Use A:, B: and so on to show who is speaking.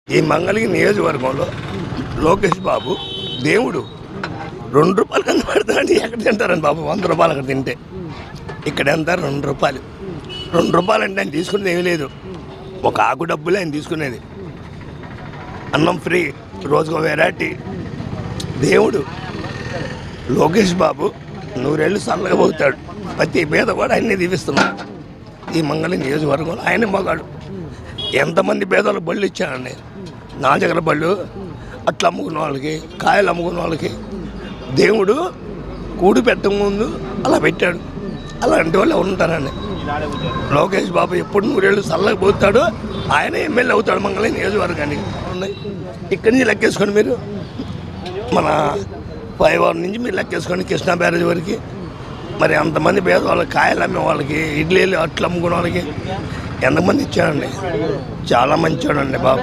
A: ఈ మంగళగిరి నియోజకవర్గంలో లోకేష్ బాబు దేవుడు. 2 రూపాయలు కన్నా పెడతానంటే ఎక్కడ తింటారని బాబు? 100 రూపాయలు అక్కడ తింటే ఇక్కడ ఎంత? 2 రూపాయలు. 2 రూపాయలు అంటే ఆయన తీసుకునేది ఏమీ లేదు. ఒక ఆకు డబ్బులే ఆయన తీసుకునేది. అన్నం ఫ్రీ, రోజుకో వెరైటీ. దేవుడు లోకేష్ బాబు 100 ఏళ్ళు చల్లగా పోతాడు. ప్రతి పేద కూడా ఆయన్ని దీవిస్తున్నాడు. ఈ మంగళగిరి నియోజకవర్గంలో ఆయన మగాడు. ఎంతమంది పేదలు బళ్ళు ఇచ్చానండి. నా దగ్గర బళ్ళు అట్లా అమ్ముకున్న వాళ్ళకి, కాయలు అమ్ముకున్న వాళ్ళకి దేవుడు కూడి పెట్టక ముందు అలా పెట్టాడు. అలాంటి వాళ్ళు ఉంటారండి. లోకేష్ బాబు ఎప్పుడు 100 ఏళ్ళు చల్లగా పోతాడు. ఆయన ఎమ్మెల్యే అవుతాడు మంగళగిరి నియోజకవర్గానికి. ఉన్నాయి ఇక్కడి నుంచి లెక్కేసుకొని మీరు మన 5 నుంచి మీరు లెక్కేసుకొని కృష్ణా బ్యారేజ్ వరకు మరి అంతమంది పేదవాళ్ళకి, కాయలు అమ్మే వాళ్ళకి, ఇడ్లీలు అట్లు అమ్ముకునే వాళ్ళకి ఎంతమంది ఇచ్చాడండి. చాలా మంచివాడండి బాబు.